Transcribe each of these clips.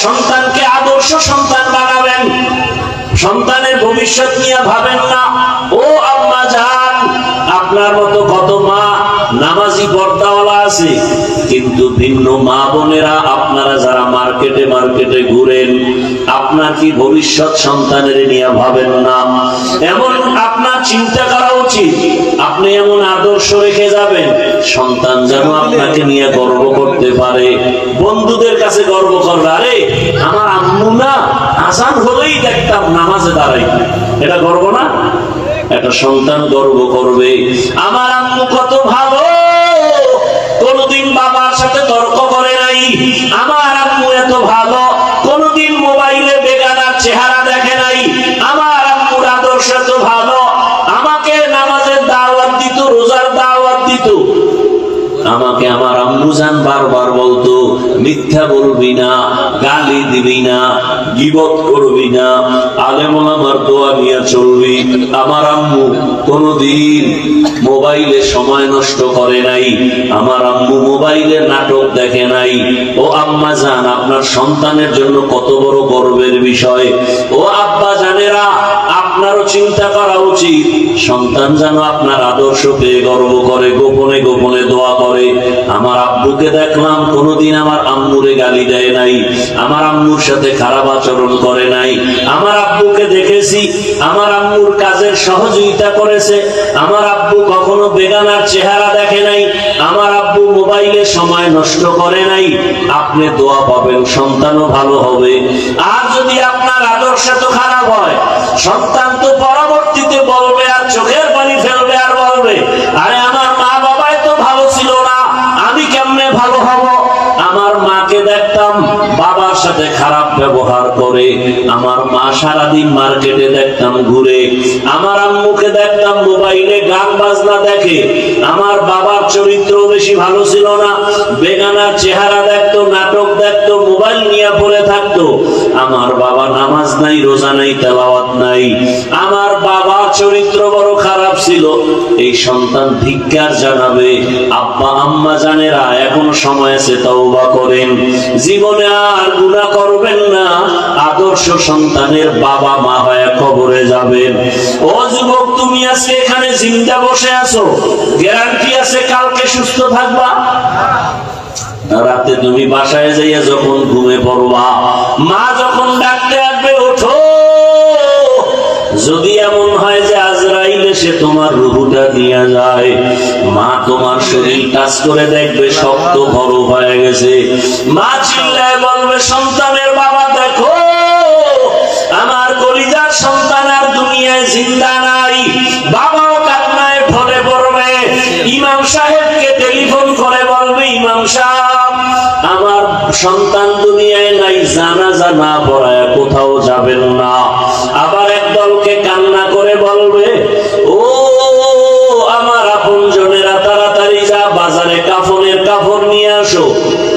সন্তানকে আদর্শ সন্তান বানাবেন, সন্তানের ভবিষ্যৎ নিয়ে ভাবেন না। ও আম্মা জান, আপনার মতো কত মা নামাজি পর্দাওয়ালা আছে, কিন্তু ভিন্ন মা বোনেরা আপনারা যারা মার্কেটে মার্কেটে ঘুরেন, আপনার কি ভবিষ্যৎ সন্তানের নিয়ে ভাবেন না? এমন আপনার চিন্তা করা উচিত, আপনি এমন আদর্শ রেখে যাবেন সন্তান যেন আপনাকে নিয়ে গর্ব করতে পারে, বন্ধুদের কাছে গর্ব করবে, আরে আমার আম্মু না আজান হলেই দেখতাম নামাজে দাঁড়াইতে। এটা গর্ব না? একটা সন্তান গর্ব করবে, আমার আম্মু কত ভালো, কোনদিন বাবার সাথে তর্ক করে নাই, আমার আম্মু এত ভালো, কোনদিন মোবাইলে বেগানার চেহারা দেখে নাই, আমার আম্মুর আদর্শ এত ভালো, আমাকে নামাজের দাওয়াত দিত, রোজার দাওয়াত দিত। আমাকে আমার আম্মু জান বারবার বলতো, মিথ্যা বলবি না, গালি দিবি না, গীবত করবি না, আলেম ওলামার দোয়া নিয়ে চলবি। আমার আম্মু কোনদিন মোবাইলে সময় নষ্ট করে নাই, আমার আম্মু মোবাইলে নাটক দেখে নাই। ও আম্মা জান, আপনার সন্তানের জন্য কত বড় গর্বের বিষয়। ও আব্বা জানেরা, আপনারও চিন্তা করা উচিত সন্তান যেন আপনার আদর্শ পেয়ে গর্ব করে, গোপনে গোপনে দোয়া করে। আমার আব্বুকে দেখলাম কোনদিন আমার আম্মুরে গালি দেয় নাই, আমার আম্মুর সাথে খারাপ আচরণ করে নাই, আমার আব্বুকে দেখেছি আমার আম্মুর কাজের সহযোগিতা করেছে, আমার আব্বু কখনো বেগানার চেহারা দেখে নাই, আমার আব্বু মোবাইলে সময় নষ্ট করে নাই। আপনি দোয়া পাবেন, সন্তানও ভালো হবে। আর যদি আপনার আদর্শ তো খারাপ হয়, সন্তান তো পরবর্তীতে বলবে আর চোখের পানি ফেলবে আর বলবে, আরে আমার মা বাবাই তো ভালো ছিল না, আমি কেমনে ভালো হব? আমার মাকে দেখতাম বাবার সাথে খারাপ ব্যবহার করে, আমার মা সারাদিন মার্কেটে দেখতাম ঘুরে, আমার আম্মুকে দেখতাম মোবাইলে গান বাজনা দেখে, আমার বাবার চরিত্র বেশি ভালো ছিল না, বেগানার চেহারা দেখতো, নাটক দেখতো, মোবাইল নিয়ে পড়ে থাকতো, আমার বাবা নামাজ নাই, রোজা নাই, তেলাওয়াত নাই, আমার বাবার চরিত্র বড় খারাপ ছিল। এই সন্তান ধিক্কার জানাবে। আব্বা আম্মা জানেরা, এখন সময় আছে, তওবা করেন, জীবনে আর গুনাহ করবেন না, আদর্শ সন্তানের বাবা মা হয়ে কবরে যাবেন। ও যুবক, তুমি আজকে এখানে জিন্দা বসে আছো, গ্যারান্টি আছে কালকে সুস্থ থাকবা? রাতে তুমি বাসায় যাইয়া যখন ঘুমে পড়বা, মা যখন ডাকতে আসবে, ওঠো, যদি এমন হয় যে আজরাইল এসে তোমার রূহটা নিয়ে যায়, মা তোমার শরীর টাচ করে দেখবে শক্ত বড় হয়ে গেছে, মা চিল্লায় বলবে, সন্তানের বাবা দেখো, আমার কলিজার সন্তান আর দুনিয়ায় জিন্দা নাই। বাবাও কান্নায় ঢলে পড়বে, ইমাম সাহেবকে টেলিফোন করে বলবে, ইমাম সাহেব আমার সন্তান দুনিয়ায় নাই, জানাজা না পড়ায় কোথাও যাবেন না। আবার একদলকে কান্না করে বলবে, ও আমার আপনজনেরা তাড়াতাড়ি যা বাজারে কাফনের কাপড় নিয়ে আসো,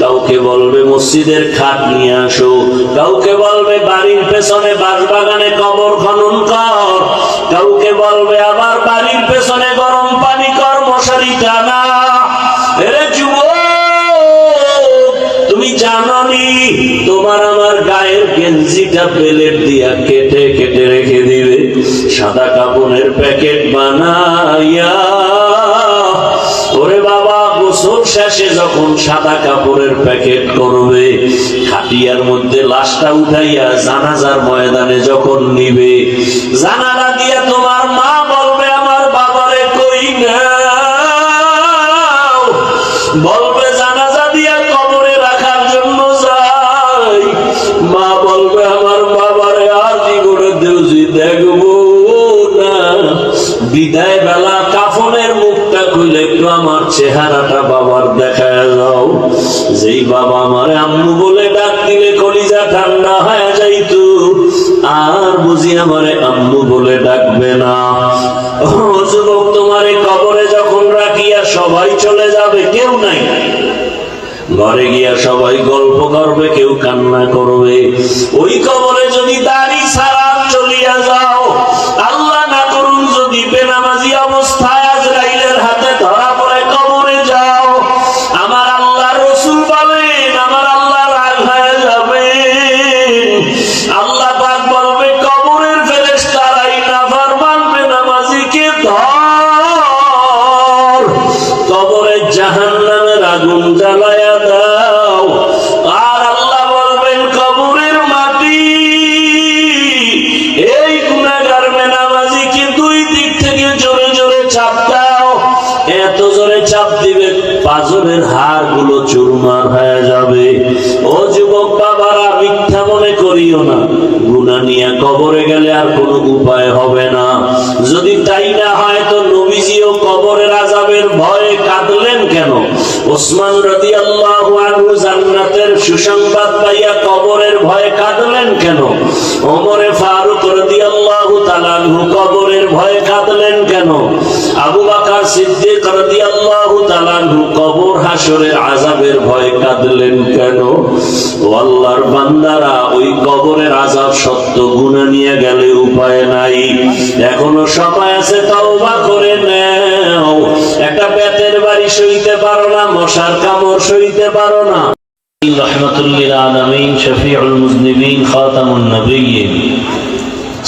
কাউকে বলবে মসজিদের খাট নিয়ে আসো, কাউকে বলবে বাড়ির পেছনে বাঁশবাগানে কবর খনন কর, কাউকে বলবে আবার বাড়ির পেছনে গরম পানি কর, মশারি টানা। এরে যুবক, তুমি জানোনি তোমার আমার গায়ের গেঞ্জিটা প্লেট দিয়া কেটে কেটে রেখে দিবে, সাদা কাপড়ের প্যাকেট বানাইয়া। ওরে বাবা, গোসল শেষে যখন সাদা কাপড়ের প্যাকেট করবে, খাটিয়ার মধ্যে লাশটা উঠাইয়া জানাজার ময়দানে যখন নিবে, জানালা দিয়া তোমার মা বলবে, আমার বাবারে কই না, বলবে জানাজা দিয়া কবরে রাখার জন্য যাই, মা বলবে আমার বাবারে আর জীবনে দেউজি দেখবো না, বিদায় বেলা কাফনের মুখটা খুলে একটু আমার চেহারাটা বাবার দেখায় যাও। যেই বাবা আমারে আম্মু বলে ডাক দিলে কলিজা ঠান্ডা হয়ে যাইতো, আর বুঝি আমারে আম্মু বলে ডাকবে না। ও যুবক, তোমারে কবরে যখন রাখিয়া সবাই চলে যাবে, কেউ নাই, ঘরে গিয়া সবাই গল্প করবে, কেউ কান্না করবে। ওই কবরে যদি দাড়ি ছাড়া চলিয়া যাও, আল্লাহ না করুন যদি বেনামাজি অবস্থায় আজরাইলের হাতে ধরা পড়ে কবরে যাও, আমার আল্লাহ রসুল বলেন, আমার আল্লাহ রাগ হয়ে যাবে। পাজরের হাড় গুলো চুরমার হয়ে যাবে। ও যুবক বাবারা, মিথ্যা মনে করিও না, গুনাহ নিয়ে কবরে গেলে আর কোনো উপায় হবে না। যদি তাই না হয় তো নবীজিও কবরের আযাবের ভয়ে কাঁদলেন কেন? ওসমান রাদিয়াল্লাহু আনহু জান্নাতের সুসংবাদ পাইয়া কবরের ভয়ে কাঁদলেন কেন? ওমরে ফারুক রাদিয়াল্লাহু তাআলা আনহু কবরের ভয়ে কাঁদলেন কেন? আবু বকর সিদ্দিক রাদিয়াল্লাহু তাআলা আনহু কবর হাসরের আযাবের ভয়ে কাঁদলেন কেন? ও আল্লাহর বান্দারা, ওই কবরের আযাব সত্য, গুনাহ নিয়ে গেলে উপায় নাই। এখনো সময় আছে, তওবা করে নাও। একটা বেতের বাড়ি সইতে পারো না, মশার কামড় সইতে পারো না। রহমাতুল্লিল আলামিন, শফিউল মুজনিবিন, খাতামুন নবিয়্যিন,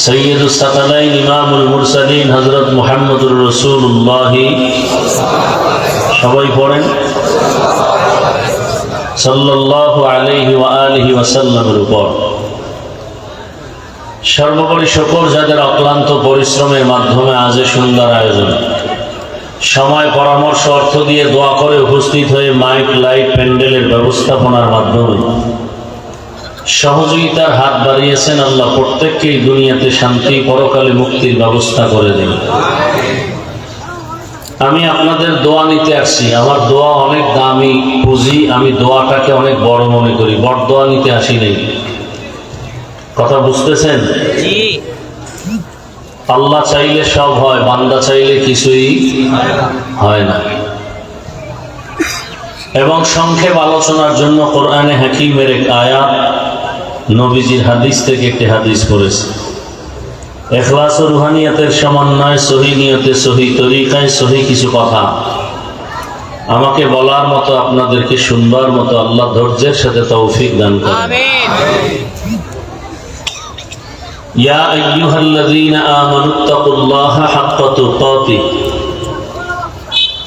সৈয়দুস সাকালাইন, ইমামুল মুরসালিন, হযরত মুহাম্মদুর রাসূলুল্লাহ, সবাই পড়েন সাল্লাল্লাহু আলাইহি ওয়া আলিহি ওয়াসাল্লামের উপর। সর্বোপরি শুকর যাদের অক্লান্ত পরিশ্রমের মাধ্যমে আজ সুন্দর আয়োজন, সময়, পরামর্শ, অর্থ দিয়ে দোয়া করে উপস্থিত হয়ে মাইক, লাইট, প্যান্ডেলের ব্যবস্থাপনার মাধ্যমে সহযোগিতার হাত বাড়িয়েছেন। আল্লাহ প্রত্যেককেই দুনিয়াতে শান্তি, পরকালে মুক্তির ব্যবস্থা করে দিন। আমি আপনাদের দোয়া নিতে আসছি। আমার দোয়া অনেক দামি পুঁজি, আমি দোয়াটাকে অনেক বড় মনে করি, বড় দোয়া নিতে আসি নাই। কথা বুঝতেছেন? আল্লাহ চাইলে সব হয়, বান্দা চাইলে কিছুই হয় না। এবং সংক্ষেপ আলোচনার জন্য কোরআনে হাকিমের এক আয়াত, নবীজির হাদিস থেকে একটি হাদিস পড়েছে। ইখলাস ও রুহানিয়াতের সমন্বয়ে সহি নিয়তে, সহি তরিকায়, সহি কিছু কথা আমাকে বলার মতো, আপনাদেরকে শুনবার মতো আল্লাহ ধৈর্যের সাথে তৌফিক দান করেন। আমিন। ইয়া আইয়ুহাল্লাযীনা আমানুত্তাকুল্লাহা হাক্কা তুকাতিহ,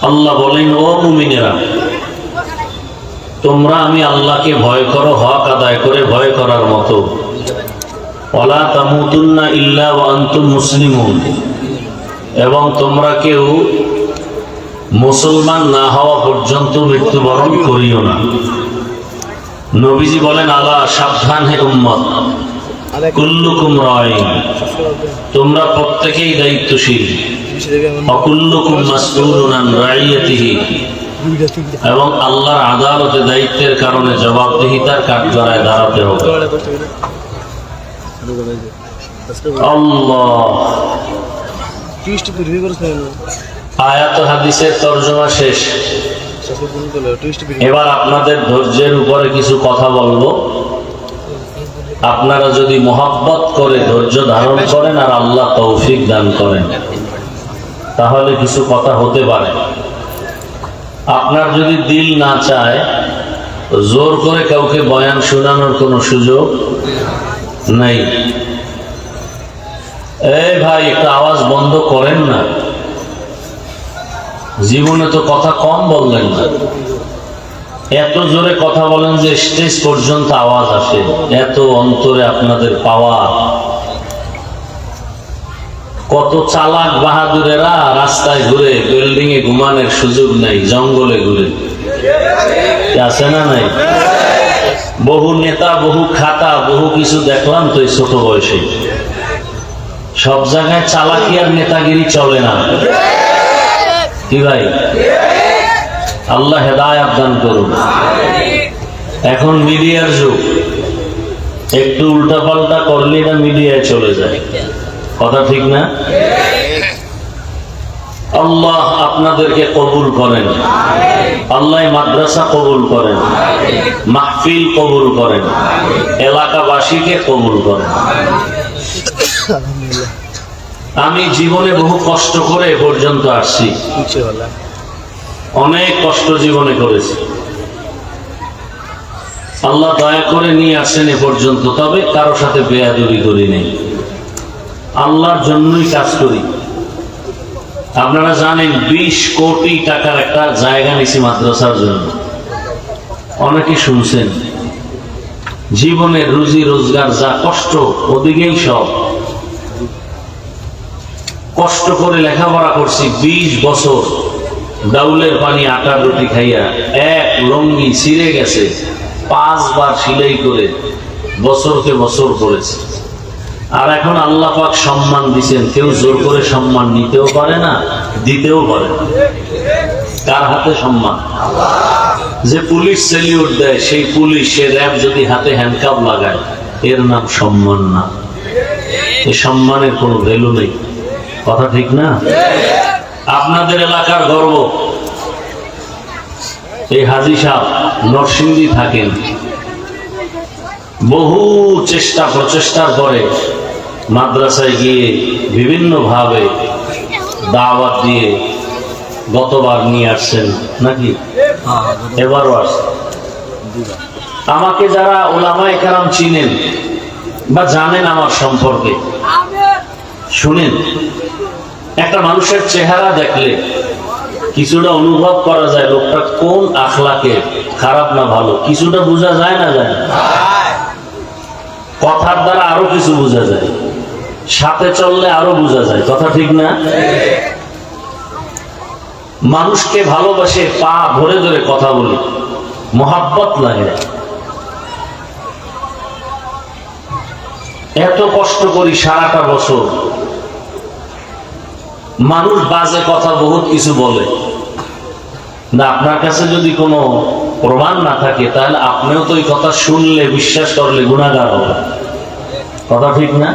আল্লাহ বলেন, ও মুমিনেরা, তোমরা আমি আল্লাহকে ভয় করো, হক আদায় করে ভয় করার মতো। ওয়ালা তামুতুন্না ইল্লা ওয়া আনতুম মুসলিমুন, এবং তোমরা কেউ মুসলমান না হওয়া পর্যন্ত মৃত্যুবরণ করিও না। নবীজি বলেন, আলা সাবধান হে উম্মত, কুল্লুকুম রাইন, তোমরা প্রত্যেকেই দায়িত্বশীল। অকুল্লুকুম মাসউলুন আন রাইয়াতিহি, এবং আল্লাহর আদালতে দায়িত্বের কারণে জবাবদিহিতার কাঠগড়ায় দাঁড়াতে হবে। আল্লাহ। আয়াত হাদিসের তরজমা শেষ। এবার আপনাদের ধৈর্যের উপরে কিছু কথা বলবো। আপনারা যদি মোহাব্বত করে ধৈর্য ধারণ করেন আর আল্লাহ তৌফিক দান করেন, তাহলে কিছু কথা হতে পারে। আপনার যদি দিল না চায়, জোর করে কাউকে বয়ান শোনানোর কোনো সুযোগ নাই। এই ভাই, একটু আওয়াজ বন্ধ করেন না। জীবনে তো কথা কম বললেন না, এত জোরে কথা বলেন যে স্টেজ পর্যন্ত আওয়াজ আসে। এত অন্তরে আপনাদের পাওয়া। কত চালাক বাহাদুরেরা রাস্তায় ঘুরে, বিল্ডিং এ ঘুমানোর সুযোগ নাই, জঙ্গলে ঘুরে, আছে না নাই? বহু নেতা, বহু খাতা, বহু কিছু দেখলাম তো এই ছোট বয়সে। সব জায়গায় চালাকি আর নেতাগিরি চলে না, কি ভাই? আল্লাহ হেদায়েত দান করুন। এখন মিডিয়ার যুগ, একটু উল্টাপাল্টা করলে না মিডিয়ায় চলে যায়, কথা ঠিক না? আল্লাহ আপনাদেরকে কবুল করেন, আল্লাহ মাদ্রাসা কবুল করেন, মাহফিল কবুল করেন, এলাকাবাসীকে কবুল করেন। আমি জীবনে বহু কষ্ট করে এ পর্যন্ত আসছি, অনেক কষ্ট জীবনে করেছি। আল্লাহ দয়া করে নিয়ে আসেন এ পর্যন্ত। তবে কারো সাথে বেয়াদবি করি নেই, আল্লাহর জন্যই কাজ করি। আপনারা জানেন 20 কোটি টাকার একটা জায়গা নিছি মাদ্রাসার জন্য। অনেকে শুনছেন। জীবনের রুজি রোজগার যা কষ্ট, ওদিকেই সব। কষ্ট করে লেখাপড়া করছি 20 বছর, ডাউলের পানি আটার রুটি খাইয়া এক লঙ্গি ছিঁড়ে গেছে, 5 বার সিলাই করে বছরকে বছর করেছে। আর এখন আল্লাহ পাক সম্মান দিচ্ছেন, কেউ জোর করে সম্মান নিতেও পারে না, দিতেও পারে না। কার হাতে সম্মান? যে পুলিশ সেলিউট দেয়, সেই পুলিশ, সে র্যাব যদি হাতে হ্যান্ডকাপ লাগায়, এর নাম সম্মান না। এই সম্মানের কোনো ভ্যালু নেই। কথা ঠিক না? আপনাদের এলাকার গর্ব, এই হাজী সাহেব নরসিংদী থাকেন, বহু চেষ্টা প্রচেষ্টার পরে মাদ্রাসায় গিয়ে বিভিন্ন ভাবে দাওয়াত দিয়ে গতবার নিয়ে আসছেন নাকি? এবারও আসছেন। আমাকে যারা উলামায়ে কেরাম চিনেন বা জানেন আমার সম্পর্কে, শুনেন, একটা মানুষের চেহারা দেখলে কিছুটা অনুভব করা যায় লোকটা কোন আখলাকে, খারাপ না ভালো, কিছুটা বোঝা যায় না? যায় না? কথার দ্বারা আরো কিছু বোঝা যায়, সাথে চললে আরো বোঝা যায়। কথা ঠিক না? মানুষকে ভালোবাসে, পা ধরে ধরে কথা বলি, মহাব্বত লাগে। এত কষ্ট করি সারাটা বছর, মানুষ বাজে কথা বহুত কিছু বলে না, আপনার কাছে যদি কোনো প্রমাণ না থাকে তাহলে আপনিও তো এই কথা শুনলে, বিশ্বাস করলে গুনাহগার হবে। কথা ঠিক না?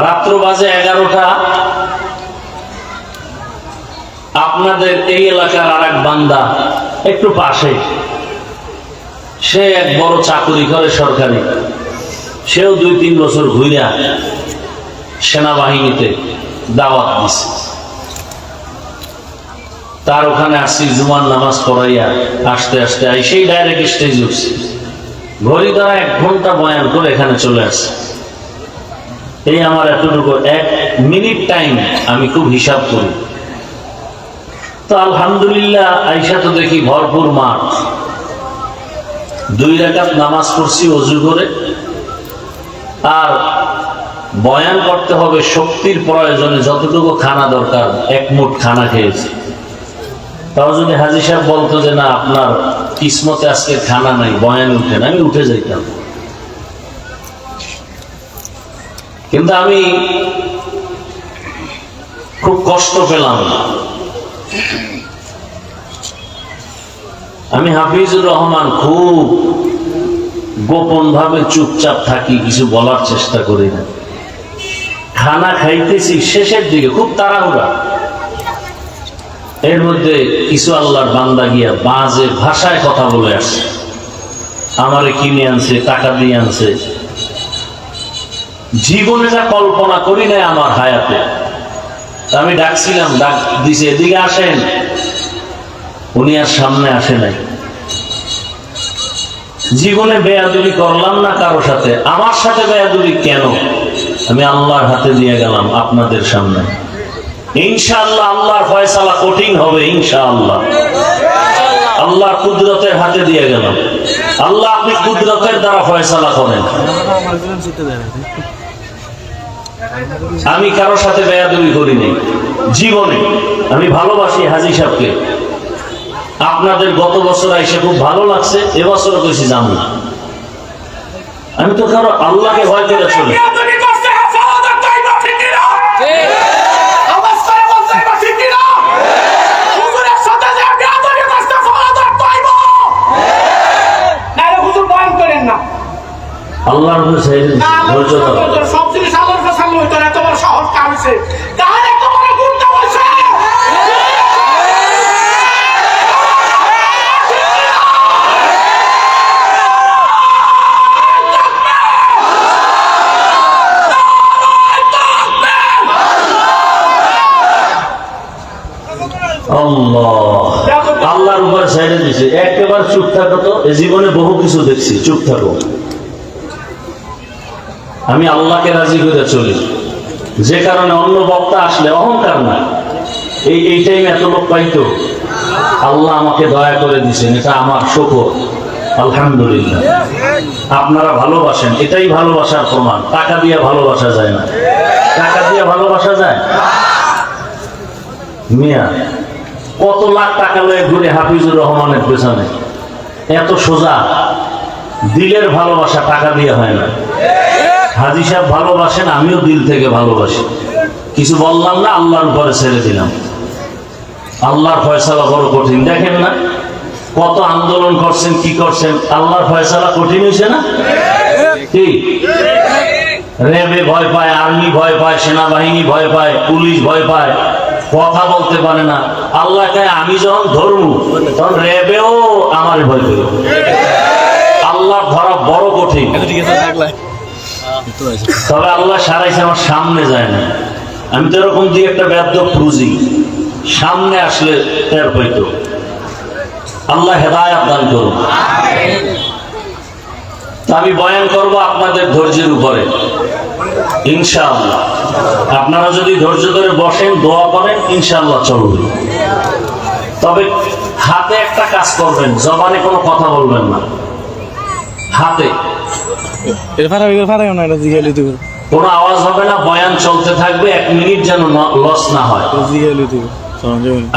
রাত্র বাজে 11টা, আপনাদের এই এলাকার আর এক বান্দা একটু পাশে, সে এক বড় চাকরি করে সরকারি, সেও 2-3 বছর ঘুরিয়া সেনাবাহিনীতে দাওয়াত দিছে। তার ওখানে আসছি, জুমার নামাজ পড়াইয়া আসতে আসতে সেই ডাইরেক্ট স্টেজ উঠছে, ঘড়ি দ্বারা 1 ঘন্টা বয়ান করে এখানে চলে আসছে। এই আমার এতটুকু 1 মিনিট টাইম আমি খুব হিসাব করি। তো আলহামদুলিল্লাহ আইসা তো দেখি ভরপুর মাঠ, 2 রাকাত নামাজ পড়ছি ওযু করে, আর বয়ান করতে হবে শক্তির প্রয়োজনে, যতটুকু খানা দরকার 1 মুঠ খানা খেয়েছি। তাও যদি হাজী সাহেব বলতো যে না আপনার কিসমতে আজকে খানা নাই, বয়ান উঠে না, আমি উঠে যাইতাম। কিন্তু আমি খুব কষ্ট পেলাম। আমি হাফিজুর রহমান খুব গোপন ভাবে চুপচাপ থাকি, কিছু বলার চেষ্টা করি না। খানা খাইতেছি শেষের দিকে, খুব তাড়াহুড়া, এর মধ্যে কিছু আল্লাহর বান্দা গিয়া বাজে ভাষায় কথা বলে আসছে, আমারে কিনে আনছে, টাকা দিয়ে আনছে, জীবনে যা কল্পনা করি নাই আমার হায়াতে। আমি ডাকছিলাম, ডাক দিছে এদিকে আসেন, উনি আর সামনে আসে নাই। জীবনে বেয়াদবি করলাম না কারো সাথে, আমার সাথে বেয়াদবি কেন? আমি আল্লাহর হাতে দিয়ে গেলাম আপনাদের সামনে। ইনশাআল্লাহ আল্লাহর ফয়সালা কঠিন হবে, ইনশাআল্লাহ। আল্লাহর কুদরতের হাতে দিয়ে গেলাম। আল্লাহ আপনি কুদরতের দ্বারা ফয়সালা করেন। আমি কারো সাথে বেয়াদবি করিনি জীবনে। আমি ভালোবাসি হাজী সাহেবকে। আপনাদের গত বছর এসে খুব ভালো লাগছে, এবছরও কইছি জান না। আমি তো কারো আল্লাহকে ভয় করে চলি। আল্লাহর ধৈর্য ধরো। সব জিনিস আল্লাহর কাছে হইতো না, তোমার সহজ কাজ হইছে। তাহলে তোমার গুণটা বলছে আল্লাহর উপরে ছেড়ে দিছে। একেবারে চুপ থাকো তো, এ জীবনে বহু কিছু দেখছি, চুপ থাকো। আমি আল্লাহকে রাজি করে চলি, যে কারণে অন্য বক্তা আসলে অহংকার না। এই টাইমে এত লোক পাইতো, আল্লাহ আমাকে দয়া করে দিছেন, এটা আমার শুকর, আলহামদুলিল্লাহ। আপনারা ভালোবাসেন, এটাই ভালোবাসার প্রমাণ। টাকা দিয়ে ভালোবাসা যায় না, টাকা দিয়ে ভালোবাসা যায়। মিয়া কত লাখ টাকা লয়ে ঘুরে হাফিজুর রহমানের পেছনে, এত সোজা। দিলের ভালোবাসা টাকা দিয়ে হয় না। হাজী সাহেব ভালোবাসেন, আমিও দিল থেকে ভালোবাসি। কিছু বললাম না, আল্লাহর উপরে ছেড়ে দিলাম। আল্লাহর ফয়সালা বড় কঠিন। দেখেন না কত আন্দোলন করছেন, কি করছেন, আল্লাহর ফয়সালা কঠিন হয়েছে না? কি র্যাবে ভয় পায়, আর্মি ভয় পায়, সেনাবাহিনী ভয় পায়, পুলিশ ভয় পায়, কথা বলতে পারে না। আল্লাহ কয় আমি যখন ধরবো তখন র্যাবেও আমার ভয় করবে। আল্লাহ ধরা বড় কঠিন। তবে আল্লাহ সারাইছে, আমার সামনে যায় না। আমি তো এরকম দিয়ে একটা ব্যর্থ খুঁজি, সামনে আসলে টের পাইত। আল্লাহ হেদায়েত দান করুন। আমি বয়ান করব আপনাদের ধৈর্যের উপরে ইনশাআল্লাহ। আপনারা যদি ধৈর্য ধরে বসেন, দোয়া করেন, ইনশাআল্লাহ চলবে। তবে হাতে একটা কাজ করবেন, জবানে কোনো কথা বলবেন না। হাতে কোনো আওয়াজ হবে না, বয়ান চলতে থাকবে। 1 মিনিট যেন লস না হয়।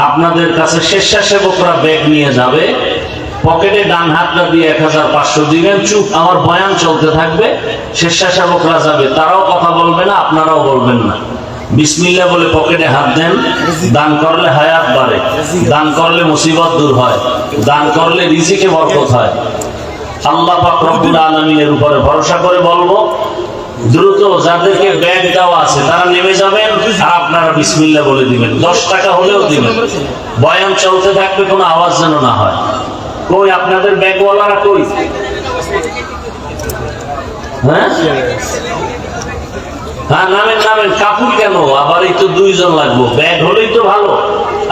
আপনাদের কাছে স্বেচ্ছাসেবকরা ব্যাগ নিয়ে যাবে, পকেটে ডান হাতটা দিয়ে 1500 দিবেন। চুপ, আমার বয়ান চলতে থাকবে। স্বেচ্ছাসেবকরা যাবে, তারাও কথা বলবে না, আপনারাও বলবেন না। বিসমিল্লাহ বলে পকেটে হাত দেন। দান করলে হায়াত বাড়ে, দান করলে মুসিবত দূর হয়, দান করলে রিজিকে বরকত হয়। আল্লাহ পাক রব্বুল আলামিনের উপরে ভরসা করে বলবো, দ্রুত যাদেরকে ব্যাগ দেওয়া আছে তারা নেমে যাবেন, আর আপনারা বিসমিল্লাহ বলে দিবেন। 10 টাকা হলেও দিবেন। বয়ান চলতে থাকবে, কোনো আওয়াজ যেন না হয়। কই আপনাদের ব্যাগওয়ালারা কই? হ্যাঁ হ্যাঁ, নামেন নামেন। কাপড় কেন আবার? এই তো 2 জন লাগবো, ব্যাগ হলেই তো ভালো।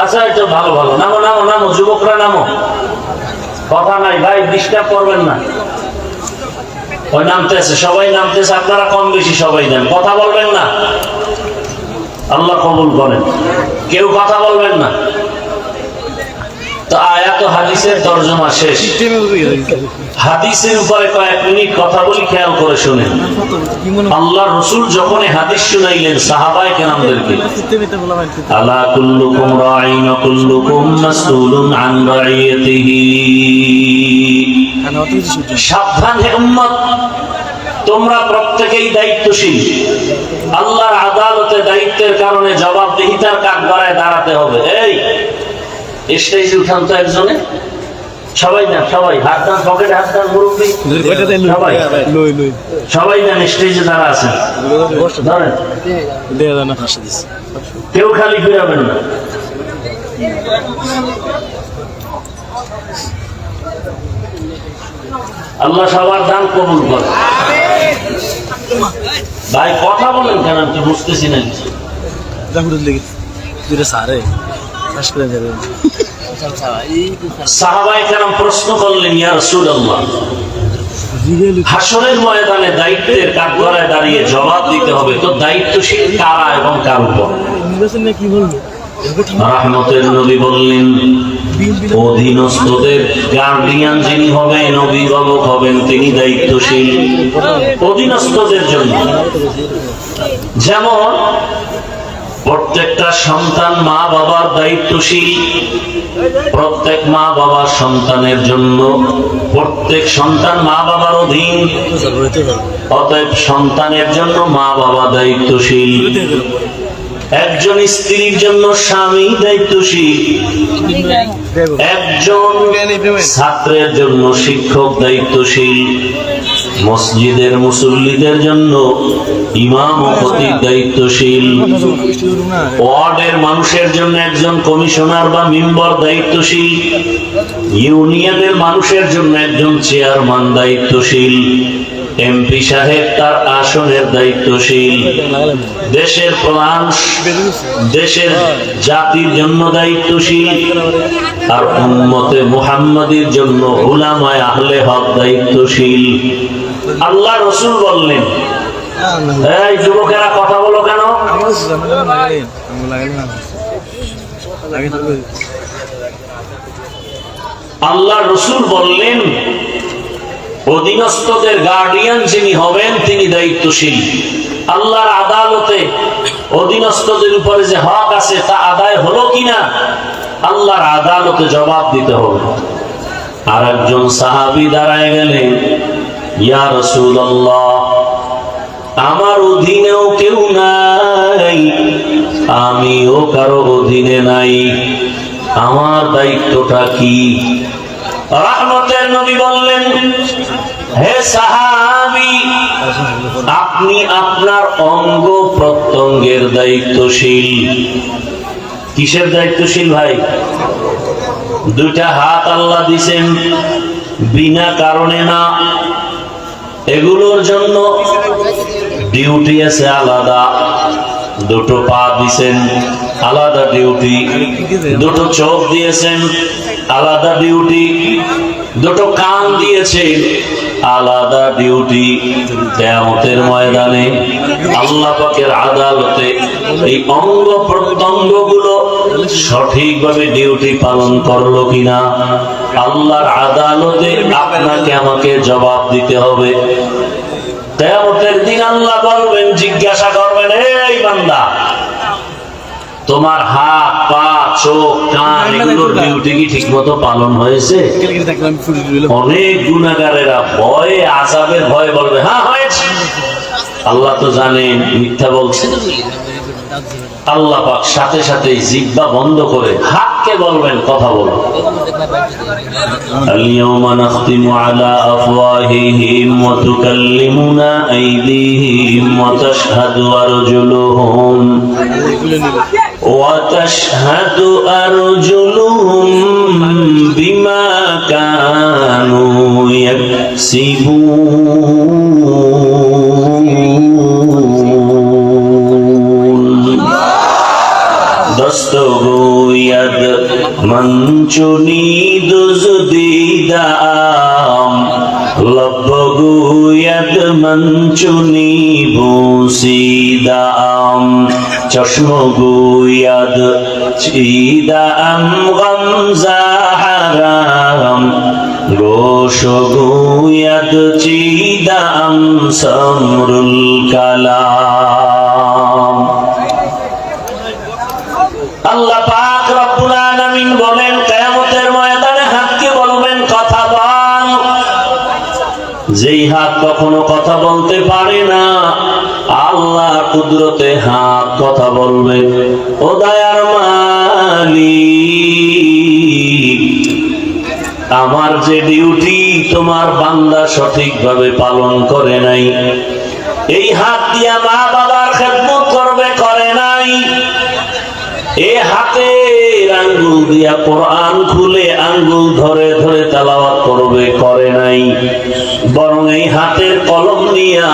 আচ্ছা, এটা ভালো ভালো। নামো নামো নামো, যুবকরা নামো। কথা নাই ভাই, ডিস্টার্ব করবেন না। ওই নামতেছে, সবাই নামতেছে, আপনারা কম বেশি সবাই দেন, কথা বলবেন না। আল্লাহ কবুল করেন। কেউ কথা বলবেন না। তো আয়াত ও হাদিসের তরজমা শেষ। হাদিসের উপরে কয়েক মিনিট কথা বলি, খেয়াল করে শুনেন। আল্লাহর রাসূল যখন হাদিস শুনাইলেন সাহাবায়ে কেরামদেরকে, আলা কুল্লুকুম রাঈন ওয়া কুল্লুকুম মাসউলুন আন রাইয়াতিহি, সাবধান হে উম্মত, তোমরা প্রত্যেকেই দায়িত্বশীল। আল্লাহর আদালতে দায়িত্বের কারণে জবাবদিহিতার কাঠগড়ায় দাঁড়াতে হবে। এই স্টেজে উঠান তো একজনে, সবাই দেন, সবাই হাত দেন, পকেটে হাত দেন, মুরব্বী সবাই দেন। স্টেজে যারা আছেন ধরেন, কেউ খালি ফিরাবেন না। আল্লাহ সবার দান কবুল করে। ভাই কথা বলেন কেন? আমি বুঝতেছি না কিছু। সাহাবায়ে কেরাম প্রশ্ন করলেন, ইয়া রাসূলুল্লাহ, হাসরের ময়দানে দায়িত্বের কাঠগড়ায় দাঁড়িয়ে জবাব দিতে হবে, তো দায়িত্বশীল কারা এবং কার উপর? রাহমতের নবী বললেন, অধীনস্থদের গার্ডিয়ান যিনি হবেন, অভিভাবক হবেন, তিনি দায়িত্বশীল অধীনস্থদের জন্য। যেমন প্রত্যেকটা সন্তান মা বাবার দায়িত্বশীল। প্রত্যেক মা বাবা সন্তানের জন্য, প্রত্যেক সন্তান মা বাবার অধীন। অতএব সন্তানের জন্য মা বাবা দায়িত্বশীল। একজন স্ত্রীর জন্য স্বামী দায়িত্বশীল। একজন ছাত্রের জন্য শিক্ষক দায়িত্বশীল। মসজিদের মুসল্লিদের জন্য ইমাম ও খতিব দায়িত্বশীল। ওয়ার্ডের মানুষের জন্য একজন কমিশনার বা মেম্বার দায়িত্বশীল। ইউনিয়নের মানুষের জন্য একজন চেয়ারম্যান দায়িত্বশীল। এমপি সাহেব তার আসনের দায়িত্বশীল। দেশের প্রধান দেশের জাতির জন্য দায়িত্বশীল। আর উম্মতে মুহাম্মাদীর জন্য উলামায়ে আহলে হক দায়িত্বশীল। আল্লাহ রাসূল বললেন, এই যুবকেরা কথা বলো কেন? আল্লাহ রাসূল বললেন, অধীনস্থদের গার্ডিয়ান যিনি হবেন তিনি দায়িত্বশীল। আল্লাহর আদালতে অধীনস্থদের উপরে যে হক আছে তা আদায় হলো কিনা আল্লাহর আদালতে জবাব দিতে হবে। আর একজন সাহাবী দাঁড়ায় গেলেন, ইয়া রাসূলুল্লাহ, আমার অধীনেও কেউ নাই, আমিও কারো অধীনে নাই, আমার দায়িত্বটা কি? রহমতের নবী বললেন, হে সাহাবী, আপনি আপনার অঙ্গ প্রত্যঙ্গের দায়িত্বশীল। কিসের দায়িত্বশীল ভাই? দুইটা হাত আল্লাহ দিছেন বিনা কারণে না, এগুলোর জন্য ডিউটি আছে আলাদা। দুটো পা দিয়েছেন, আলাদা ডিউটি। দুটো চোখ দিয়েছেন, আলাদা ডিউটি। দুটো কান দিয়েছেন, আলাদা ডিউটি। কিয়ামতের ময়দানে আল্লাহ পাকের আদালতে এই অঙ্গ প্রত্যঙ্গগুলো সঠিকভাবে ডিউটি পালন করলো কিনা আল্লাহর আদালতে আপনাকে আমাকে জবাব দিতে হবে। কিয়ামতের দিন আল্লাহ বলবেন, জিজ্ঞাসা করবেন, এই বান্দা, তোমার হাত, পা, চোখ, কান এগুলোর ডিউটি কি ঠিক মতো পালন হয়েছে? অনেক গুনাহগারেরা ভয়ে, আযাবের ভয়ে বলবে, হ্যাঁ হয়েছে। আল্লাহ তো জানেন মিথ্যা বলছে। আল্লাহ পাক সাথে সাথে জিহ্বা বন্ধ করে হাতকে বলবেন, কথা বলো। আল-ইয়াওমা নাখতিমু আলা আফওয়াহিহিম ওয়া তুকাল্লিমুনা আইদিহিম ওয়া তাশহাদু আরজুলুহুম বিমা কানু ইয়াকসিবুন। দস্ত গোয়াদ মঞ্চুনি দুজদিদাম, লব্ব গোয়াদ মঞ্চুনি ভূসিদাম, চশম গোয়াদ চিদাম গমজা হারাম, গোশ গোয়াদ চিদাম সমরুল কালাম। আল্লাহ পাক রব্বুল আলামিন বলেন, কিয়ামতের ময়দানে হাতকে বলবেন, কথা বল। যেই হাত কখনো কথা বলতে পারে না, আল্লাহ কুদরতে হাত কথা বলবে। ও দয়ার মালিক, আমার যে ডিউটি তোমার বান্দা সঠিকভাবে পালন করে নাই, এই হাত দিয়া মা বাবার খেদমত করবে, করে নাই। এই হাতের আঙ্গুল দিয়া কোরআন খুলে আঙ্গুল ধরে ধরে তেলাওয়াত করবে, করে নাই। বরং এই হাতের কলম নিয়া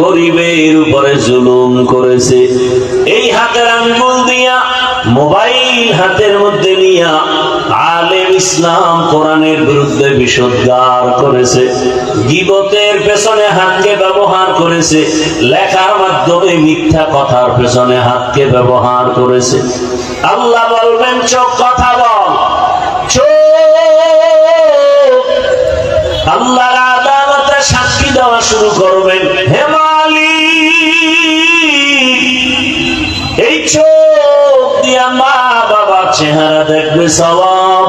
গরিবের উপরে জুলুম করেছে। এই হাতের আঙ্গুল দিয়া মোবাইল হাতের মধ্যে নিয়া আলেম ইসলাম কোরআনের বিরুদ্ধে বিষোদ্গার করেছে। গীবতের পেছনে হাতকে ব্যবহার করেছে, লেখার মাধ্যমে মিথ্যা কথার পেছনে হাতকে ব্যবহার করেছে। আল্লাহ বলবেন, চোখ কথা বল। চোখ আল্লাহর আদালতে সাক্ষী দেওয়া শুরু করবেন, হে মালিক, এই চোখ দিয়া মা বাবার চেহারা দেখবে সওয়াব।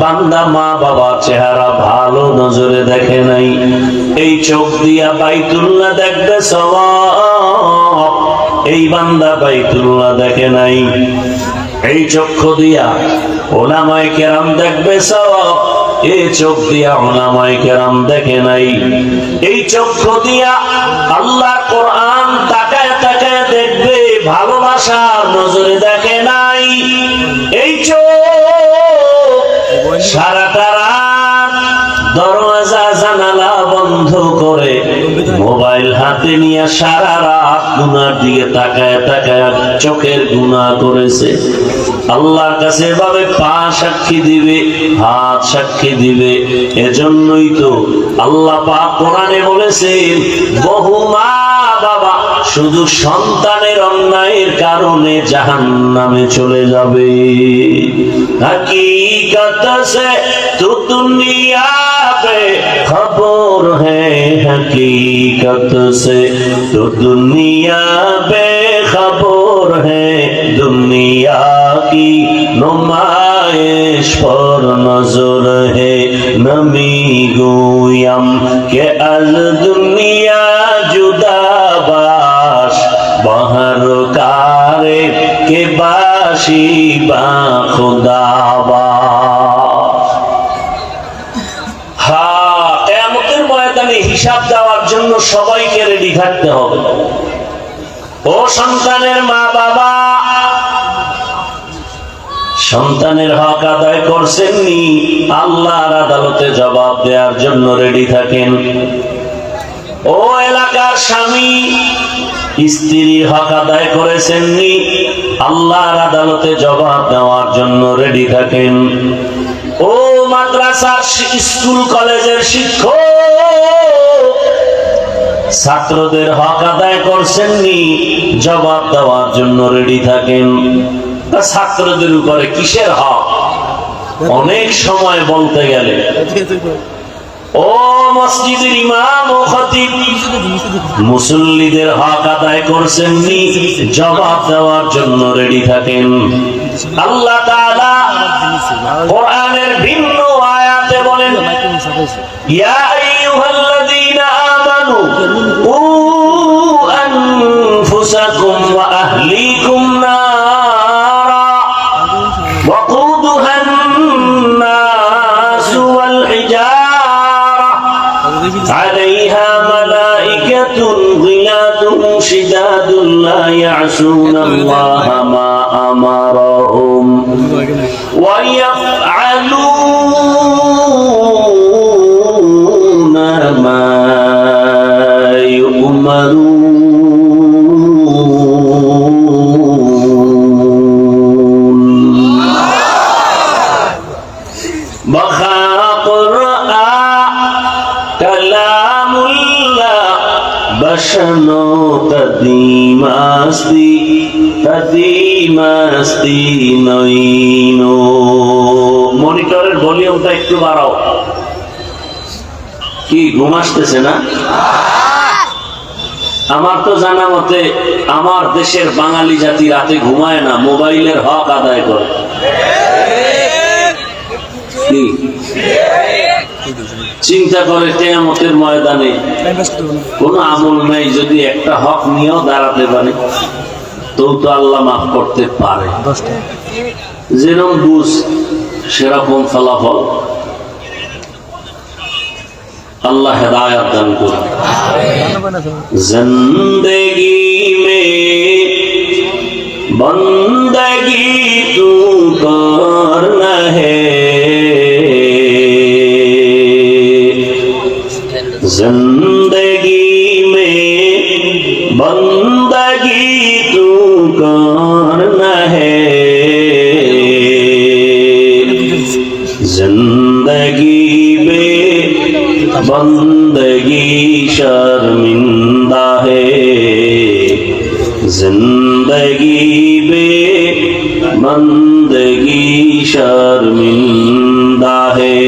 বান্দা মা বাবার চেহারা ভালো নজরে দেখে নাই। এই চোখ দিয়া বাইতুল্লাহ দেখবে সওয়াব, এই বান্দা বাইতুল্লাহ দেখে নাই। এই চক্ষু দিয়া উলামায়ে কেরাম দেখবে সওয়াব, এই চোখ দিয়া উলামায়ে কেরাম দেখে নাই। এই চক্ষু দিয়া আল্লাহর কোরআন তাকায় তাকায় দেখবে, ভালোবাসার নজরে দেখে নাই। এই চোখ সারাটা রাত দরওয়াজা জানালা বন্ধ করে মোবাইল হাতে নিয়ে সারা রাত গুনার দিকে তাকায় তাকায় চোখের গুনাহ করেছে। আল্লাহর কাছে এভাবে পা সাক্ষী দিবে, হাত সাক্ষী দিবে। এজন্যই তো আল্লাহ পাক কোরআনে বলেছেন, বহু মা বাবা শুধু সন্তানের অন্যায়ের কারণে জাহান্নামে চলে যাবে। হकीकत से तो दुनिया पे खबर है, हकीकत से तो दुनिया पे खबर है दुनिया की नुमाइश पर नजर है नमी गोयम के अल दुनिया जुदाबाश बहर कारे के बाशी बा खुदाबा। কিয়ামতের ময়দানে হিসাব দেওয়ার জন্য সবাইকে রেডি থাকতে হবে। ও সন্তানের মা বাবা, সন্তানের হক আদায় করছেননি, আল্লাহর আদালতে জবাব দেওয়ার জন্য রেডি থাকেন। ও এলাকার স্বামী, স্ত্রীর হক আদায় করেছেননি, আল্লাহর আদালতে জবাব দেওয়ার জন্য রেডি থাকেন। ও মাদ্রাসার স্কুল কলেজের শিক্ষক, ছাত্রদের হক আদায় করছেননি, জবাব দেওয়ার জন্য রেডি থাকেন। ছাত্রদের উপরে কিসের হক? অনেক সময় বলতে গেলে ও মসজিদের ইমাম ও খতিব, মুসল্লিদের হক আদায় করছেননি, জবাব দেওয়ার জন্য রেডি থাকেন। আল্লাহ তাআলা কোরআনের ভিন্ন আয়াতে বলেন, ইয়া আইয়ুহাল্লাযীনা আমানু কু আনফুসাকুম ওয়া আহলিকুম নারা ওয়াকুদুহা আন-নাস ওয়াল হিজারা আলাইহা মালাইকাতুন গিলাদুন শিদাদুন লা ইয়াসুনাল্লাহা মা আমারাহুম ওয়া ইয়াফআলুনা মা বসনো কদিমাস্তি কদিমাস্তি নইনো। মনিটরের ভলিউমটা একটু বাড়াও। কি ঘুম আসতেছে না? আমার তো জানা মতে আমার দেশের বাঙালি জাতি রাতে ঘুমায় না, মোবাইলের হক আদায় করে। কি চিন্তা করে কিয়ামতের ময়দানে কোন আমল নাই, যদি একটা হক নিয়েও দাঁড়াতে পারে তো আল্লাহ মাফ করতে পারে। যেরকম বুঝ সেরকম ফলাফল। আল্লাহ হেদায়েত দান করুন। জিন্দেগি মে বন্দগি তু করনা হে, जिंदगी में बंदगी तू करना है, जिंदगी में बंदगी शर्मिंदा है, जिंदगी में बंदगी शर्मिंदा है।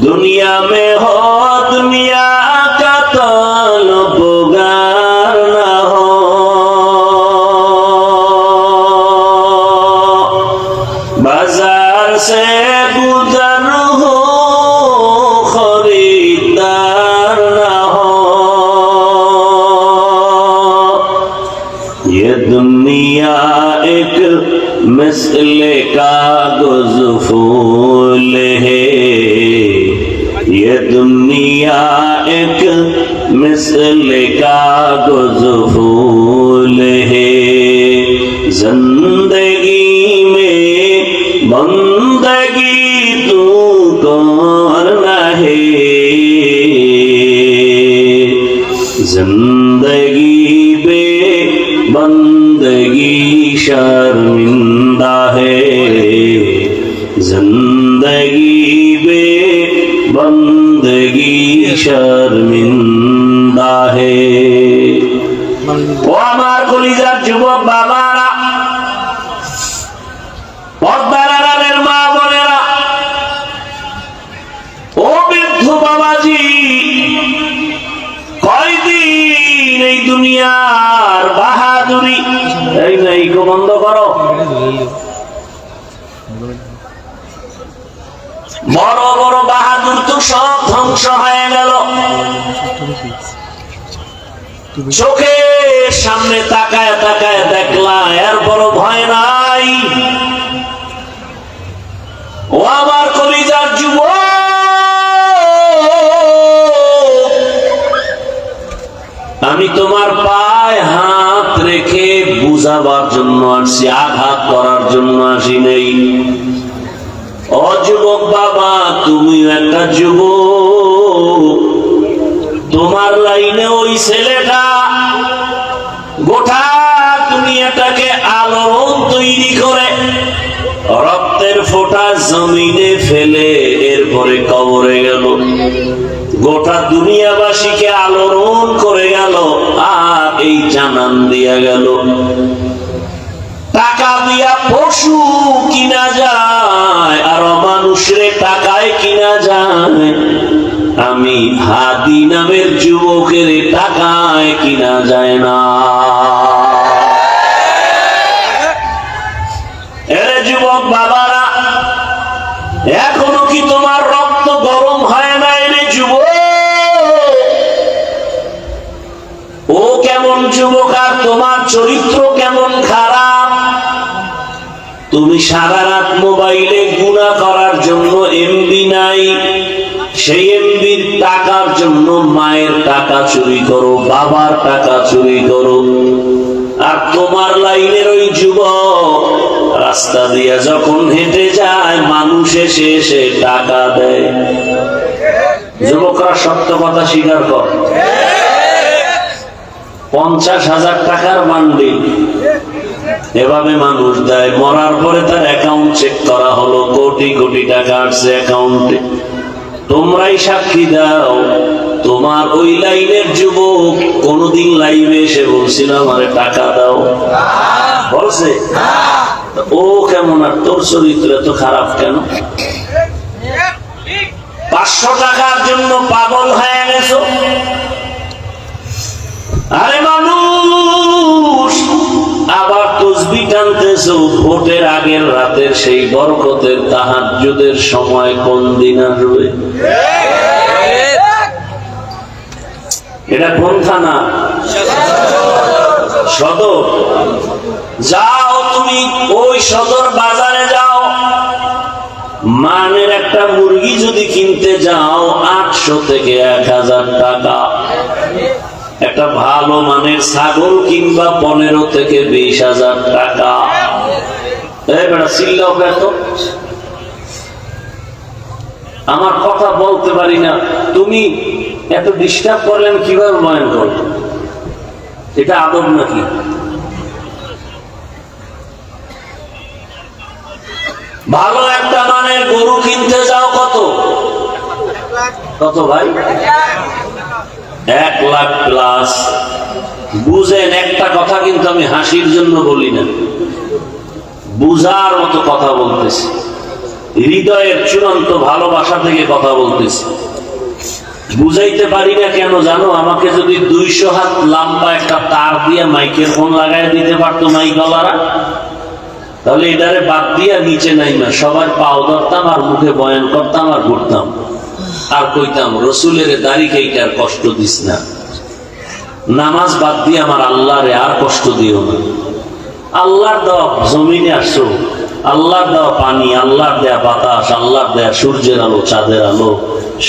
दुनिया में हो दुनिया का तलबगार न हो, बाजार से गुजर हो खरीदार न हो। ये दुनिया एक मिसले कागज फूल है, ये दुनिया एक मिसले कागज फूल है, जिंदगी में बंदगी तू करना है, जिंदगी में बंदगी शर्मिंदा है, जिंदगी में बंदगी शर्मिंदा है। ও আমার কলিজার যুবক বাবারা, পর্দার আড়ালের মা বোনেরা, ও বৃদ্ধ বাবাজি, কয়দিন এই দুনিয়ার বাহাদুরি বাহাদুরি। এই না, এই বন্ধ করো। বড় বড় বাহাদুর তো সব ধ্বংস হয়ে গেল। চোখের সামনে তাকায় তাকায় দেখলা এর বড় ভয় নাই। ও আমার কলিজার যুবক, আমি তোমার পায়ে হাত রেখে বুঝাবার জন্য আসছি, আঘাত করার জন্য আসি নেই। ও যুবক বাবা, তুমি একটা যুবক, তোমার লাইনে ওই ছেলেটা গোটা দুনিয়াটাকে আলোড়ন তৈরি করে রক্তের ফোঁটা জমিনে ফেলে এরপরে কবরে গেল, গোটা দুনিয়াবাসীকে আলোড়ন করে গেল, আর এই জানান দিয়া গেল। টাকা দিয়া পশু কিনা যায় আর মানুষের টাকায় কিনা যায়, আমি হাদি নামের যুবকের টাকায় কিনা যায় না। এরে যুবক বাবারা, এখনো কি তোমার রক্ত গরম হয় নাই রে যুবক? ও কেমন যুবক আর তোমার চরিত্র কেমন খারাপ। তুমি সারা রাত মোবাইলে গুনাহ করার জন্য এমবি নাই, সেই এমবির টাকার জন্য মায়ের টাকা চুরি করো, বাবার টাকা চুরি করো। আর তোমার লাইনের ওই যুবক রাস্তা দিয়ে যখন হেঁটে যায়, মানুষ এসে এসে টাকা দেয়। যুবকরা সত্য কথা স্বীকার কর। 50,000 টাকার বান্ডিল এভাবে মানুষ দেয়। মরার পরে তার অ্যাকাউন্ট চেক করা হলো, কোটি কোটি টাকা আসছে অ্যাকাউন্টে। তোমরাই সাক্ষী দাও, তোমার ওই লাইনের যুবক কোনদিন লাইভে এসে বলছিল আমারে টাকা দাও? বলছে? ও কেমন আর তোর চরিত্র এত খারাপ কেন? 500 টাকার জন্য পাগল হয়ে গেছো। আরে মানুষ, আবার তসবিহ টানতেছো ভোটের আগের রাতের সেই বরকতের তাহাজ্জুদের সময় কোন দিন আসবে? এটা কোন থানা? সদর। যাও তুমি ওই সদর বাজারে যাও, মানের একটা মুরগি যদি কিনতে যাও 800 থেকে 1000 টাকা। একটা ভালো মানের ছাগল কিংবা 15 থেকে 20,000 টাকা। আমার কথা বলতে পারি না, তুমি এত ডিস্টার্ব করলেন কিভাবে বয়ান করো? এটা আদব নাকি? ভালো একটা মানের গরু কিনতে যাও কত কত ভাই? 1 লাখ প্লাস। বুঝেন একটা কথা, কিন্তু আমি হাসির জন্য বলি না, বুঝার মতো কথা বলতেছি, হৃদয়ের চূড়ান্ত ভালোবাসা থেকে কথা বলতেছি। বুঝাইতে পারি না কেন জানো? আমাকে যদি 200 হাত লম্বা একটা তার দিয়ে মাইকের ফোন লাগাই দিতে পারতো মাইকওয়ালারা, তাহলে এটারে বাদ দিয়া নিচে নাইমা সবার পাও ধরতাম আর মুখে বয়ান করতাম আর ঘুরতাম আর কইতাম রসুলের দাড়ি কেইটার কষ্ট দিস না, নামাজ বাদ দিয়ে আমার আল্লাহরে আর কষ্ট দিও না। আল্লাহর দেওয়া জমিনে আসো, আল্লাহর দেওয়া পানি, আল্লাহর দেয়া বাতাস, আল্লাহর দেয়া সূর্যের আলো, চাঁদের আলো,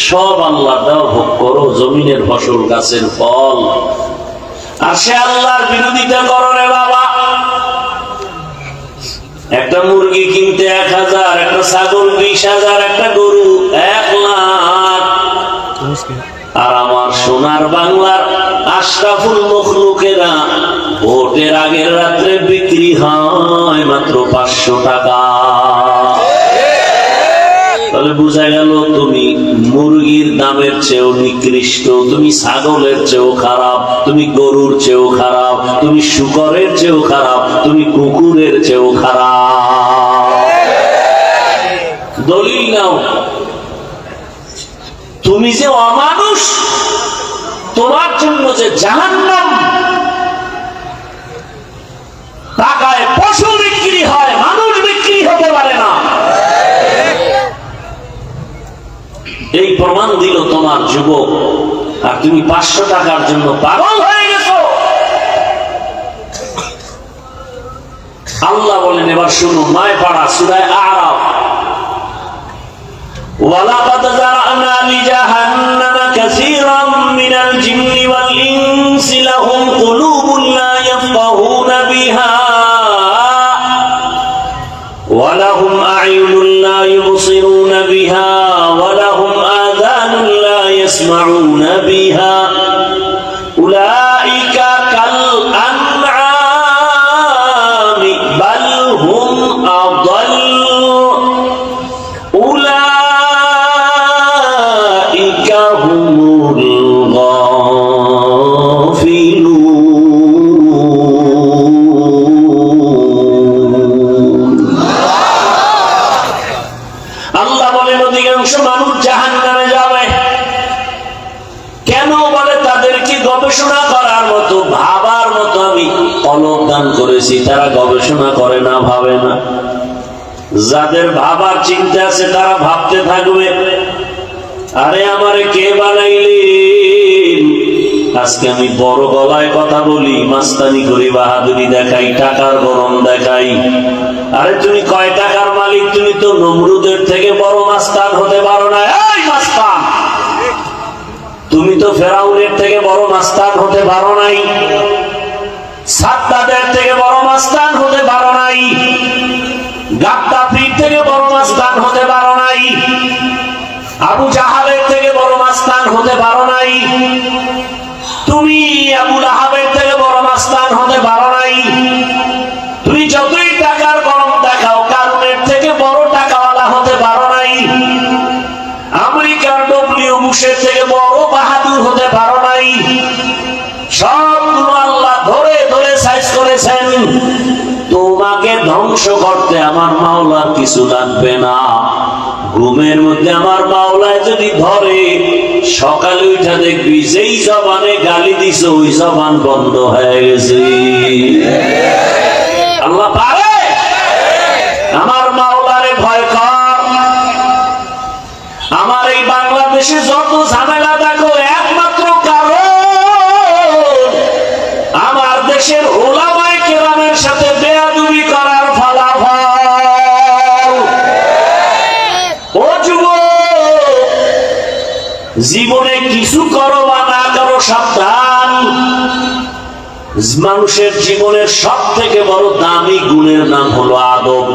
সব আল্লাহর দেওয়া ভোগ করো, জমিনের ফসল, গাছের ফল। আর সে আল্লাহর বিরোধিতা করো রে বাবা। একটা মুরগি কিনতে 1000, একটা ছাগল 20,000, একটা গরু 1 লাখ। আর আমার সোনার বাংলার আশরাফুল মখলুকেরা ভোটের আগের রাত্রে বিক্রি হয় মাত্র 500 টাকা। তাহলে বোঝা গেল তুমি মুরগির দামের চেয়েও নিকৃষ্ট, তুমি ছাগলের চেয়েও খারাপ, তুমি গরুর চেয়েও খারাপ, তুমি শূকরের চেয়েও খারাপ, তুমি কুকুরের চেয়েও খারাপ। দলিল নাও। তুমি যে অমানুষ, তোমার জন্য যে জাহান্নাম, প্রমাণ দিল তোমার যুবক, আর তুমি 500 টাকার জন্য পাগল হয়ে গেছো। আল্লাহ বলেন, এবার শুনুন, নয় পারা সূরা আরাফ, ওয়ালাকাদ যারানা লিজাহান্নামা কাসীরাম মিনাল জিন্নি ওয়াল ইনসি লাহুম কুলুবুন লা ইয়াফকাহুনা বিহা ওয়া লাহুম আ'য়ুনুন লা ইউবসিরুনা বিহা ওয়া লাহুম আযানুন লা ইয়াসমাউনা বিহা উলাইকা কাল আনআমি বাল হুম আদাল উলাইকা হুমুল গাফিলুন। আল্লাহ বলেন, অধিকাংশ মানুষ জাহান্নামে যাবে। কেন বলে? তাদেরকে গবেষণা করার মতো, ভাবার মতো আমি কলম দান করেছি, তারা গবেষণা করে না, ভাবে না। যাদের ভাবার চিন্তা আছে তারা ভাবতে থাকবে, আরে আমারে কে বানাইলেন? আজকে আমি বড় গলায় কথা বলি, মাস্তানি করি, বাহাদুরি দেখাই, টাকার গরম দেখাই। আরে তুমি কয় টাকার মালিক? তুমি তো নমরুদের থেকে বড় মাস্তান হতে পারো না। এই মাস্তান, তুমি তো ফেরাউনের থেকে বড় মাস্তান হতে পারো নাই, সাদ্দাদের থেকে বড় মাস্তান হতে পারো নাই, গাদ্দাফির থেকে বড় মাস্তান হতে পারো নাই, আবু জাহালের থেকে বড় মাস্তান হতে পারো নাই, তুমি আবু লাহাবের থেকে বড় মাস্তান হতে পারো নাই। তুমি যতই টাকার গরম দেখাও, কারণের থেকে বড় টাকাওয়ালা হতে পারো নাই। আমেরিকার ডব্লিউ বুশের থেকে বড় বাহাদুর হতে পারো নাই। সবগুলো আল্লাহ ধরে ধরে সাইজ করেছেন। তোমাকে ধ্বংস করতে আমার মাওলার কিছু লাগবে না। ঘুমের মধ্যে আমার মাওলায় যদি ধরে, সকালে উঠে দেখবি যেই জবানে গালি দিছ ওই জবান বন্ধ হয়ে গেছে। আল্লাহ পারে? আমার মাওলারে ভয় কর। আমার এই বাংলাদেশে যত ঝামেলা দেখো, একমাত্র কারণ আমার দেশের ওলামায়ে কেরামের সাথে বেয়াদবি করার ফলাফল। ও যুবক, জীবনে কিছু করো বা না করো, সাবধান। মানুষের জীবনের সব থেকে বড় দামি গুণের নাম হলো আদব।